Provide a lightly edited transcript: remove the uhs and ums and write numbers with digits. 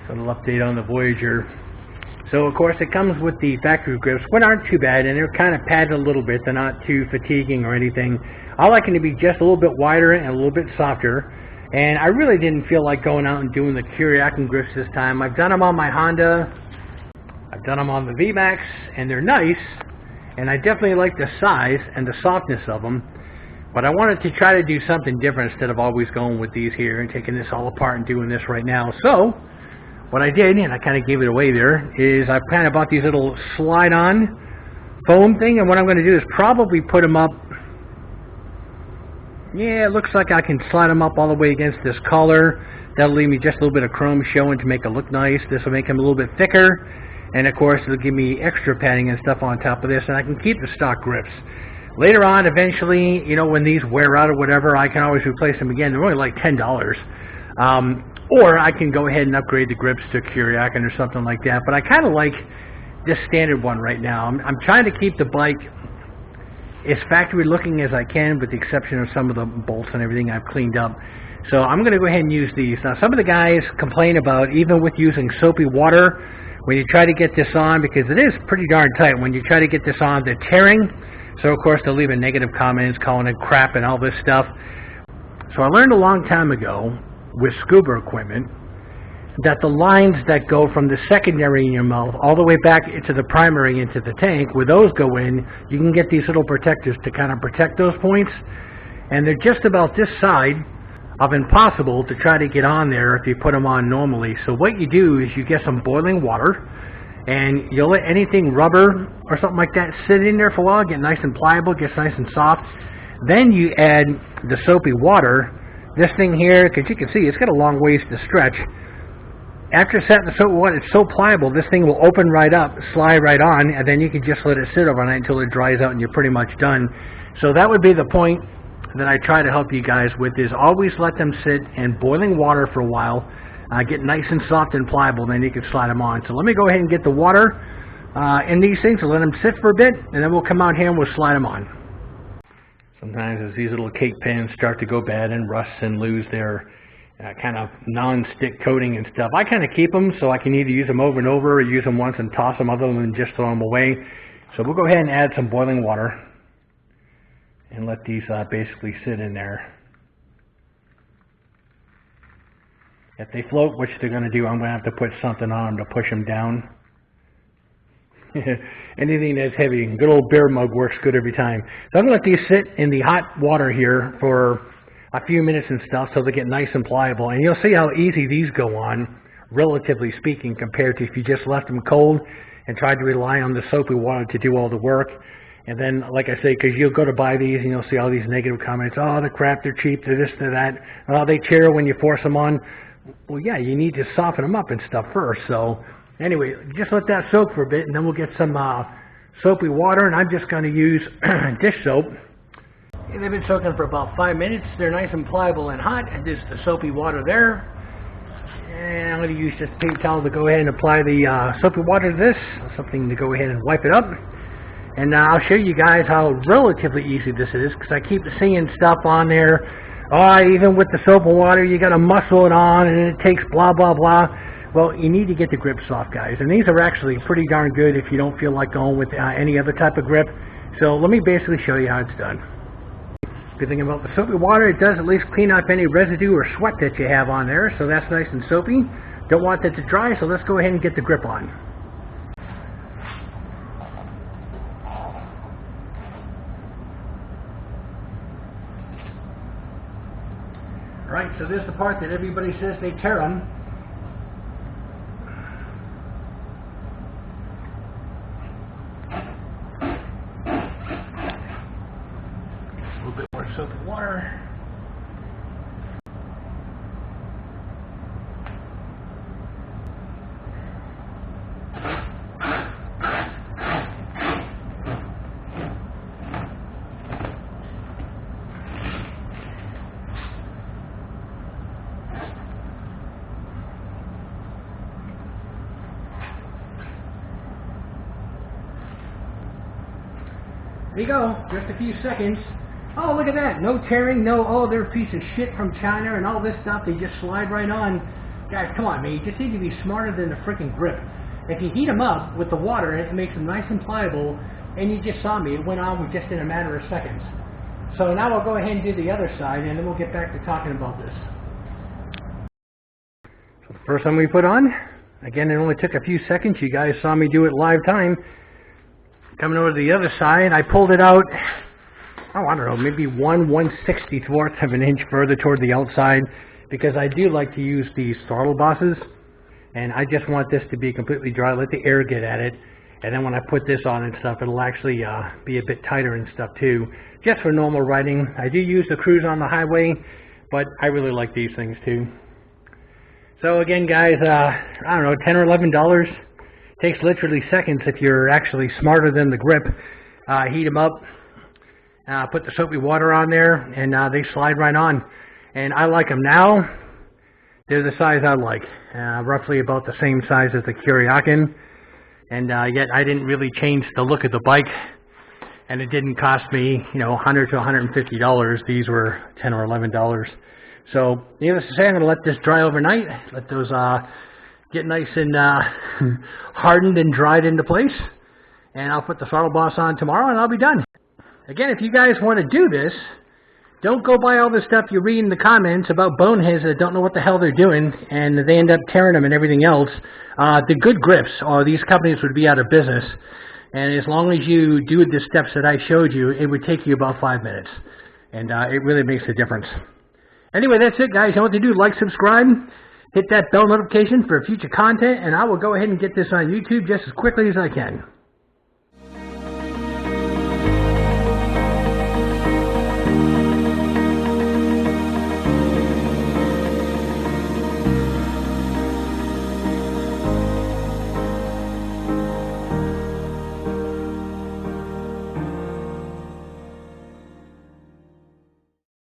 A little update on the Voyager. So of course it comes with the factory grips, which aren't too bad, and they're kind of padded a little bit. They're not too fatiguing or anything. I like them to be just a little bit wider and a little bit softer. And I really didn't feel like going out and doing the Kuryakn grips this time. I've done them on my Honda. I've done them on the VMAX, and they're nice. And I definitely like the size and the softness of them. But I wanted to try to do something different instead of always going with these here and taking this all apart and doing this right now. So what I did, and I kind of gave it away there, is I kind of bought these little slide-on foam thing, and what I'm going to do is probably put them up. Yeah, it looks like I can slide them up all the way against this collar. That'll leave me just a little bit of chrome showing to make it look nice. This will make them a little bit thicker, and of course it'll give me extra padding and stuff on top of this, and I can keep the stock grips. Later on, eventually, you know, when these wear out or whatever, I can always replace them again. They're only like $10. Or I can go ahead and upgrade the grips to Kuryakn or something like that. But I kind of like this standard one right now. I'm trying to keep the bike as factory looking as I can, with the exception of some of the bolts and everything I've cleaned up. So I'm going to go ahead and use these. Now, some of the guys complain about, even with using soapy water, when you try to get this on, because it is pretty darn tight, when you try to get this on, they're tearing. So, of course, they'll leave a negative comments calling it crap and all this stuff. So I learned a long time ago with scuba equipment that the lines that go from the secondary in your mouth all the way back into the primary into the tank, where those go in, you can get these little protectors to kind of protect those points, and they're just about this side of impossible to try to get on there if you put them on normally. So what you do is you get some boiling water, and you'll let anything rubber or something like that sit in there for a while, get nice and pliable, gets nice and soft. Then you add the soapy water. This thing here, because you can see it's got a long ways to stretch. After setting the soap water, it's so pliable, this thing will open right up, slide right on, and then you can just let it sit overnight until it dries out and you're pretty much done. So that would be the point that I try to help you guys with, is always let them sit in boiling water for a while, get nice and soft and pliable, then you can slide them on. So let me go ahead and get the water in these things and let them sit for a bit, and then we'll come out here and we'll slide them on. Sometimes as these little cake pans start to go bad and rust and lose their kind of non-stick coating and stuff, I kind of keep them so I can either use them over and over or use them once and toss them other than just throw them away. So we'll go ahead and add some boiling water and let these basically sit in there. If they float, which they're going to do, I'm going to have to put something on them to push them down. Anything that's heavy, good old bear mug works good every time. So I'm going to let these sit in the hot water here for a few minutes and stuff so they get nice and pliable. And you'll see how easy these go on, relatively speaking, compared to if you just left them cold and tried to rely on the soapy water to do all the work. And then, like I say, because you'll go to buy these and you'll see all these negative comments. Oh, they're crap, they're cheap, they're this, they're that. Oh, they tear when you force them on. Well, yeah, you need to soften them up and stuff first. So anyway, just let that soak for a bit, and then we'll get some soapy water, and I'm just going to use dish soap. And they've been soaking for about 5 minutes. They're nice and pliable and hot, and this is the soapy water there. And I'm going to use just a paper towel to go ahead and apply the soapy water to this, something to go ahead and wipe it up. And I'll show you guys how relatively easy this is, because I keep seeing stuff on there. Oh, even with the soap and water, you got to muscle it on, and it takes blah, blah, blah. Well, you need to get the grips off, guys. And these are actually pretty darn good if you don't feel like going with any other type of grip. So let me basically show you how it's done. Good thing about the soapy water, it does at least clean up any residue or sweat that you have on there. So that's nice and soapy. Don't want that to dry, so let's go ahead and get the grip on. Alright, so this is the part that everybody says they tear them. A little bit more soap and water. There you go, just a few seconds. Oh, look at that, no tearing, no, oh, they're a piece of shit from China and all this stuff. They just slide right on. Guys, come on, man. You just need to be smarter than the freaking grip. If you heat them up with the water, it makes them nice and pliable, and you just saw me. It went on with just in a matter of seconds. So now I'll go ahead and do the other side, and then we'll get back to talking about this. So the first one we put on, again, it only took a few seconds. You guys saw me do it live time. Coming over to the other side, I pulled it out, oh, I don't know, maybe 1/1/64 of an inch further toward the outside, because I do like to use these throttle bosses, and I just want this to be completely dry, let the air get at it, and then when I put this on and stuff, it'll actually be a bit tighter and stuff too, just for normal riding. I do use the cruise on the highway, but I really like these things too. So again, guys, I don't know, $10 or $11. Takes literally seconds if you're actually smarter than the grip. Heat them up, put the soapy water on there, and they slide right on. And I like them now. They're the size I like, roughly about the same size as the Kuryakn. And yet I didn't really change the look of the bike, and it didn't cost me, you know, $100 to $150. These were $10 or $11. So needless to say, I'm going to let this dry overnight. Let those get nice and hardened and dried into place, and I'll put the throttle boss on tomorrow and I'll be done. Again, if you guys want to do this, don't go buy all the stuff you read in the comments about boneheads that don't know what the hell they're doing and they end up tearing them and everything else. The good grips, or these companies would be out of business, and as long as you do the steps that I showed you, it would take you about 5 minutes, and it really makes a difference. Anyway, that's it, guys. You know what to do. Like, subscribe. Hit that bell notification for future content, and I will go ahead and get this on YouTube just as quickly as I can.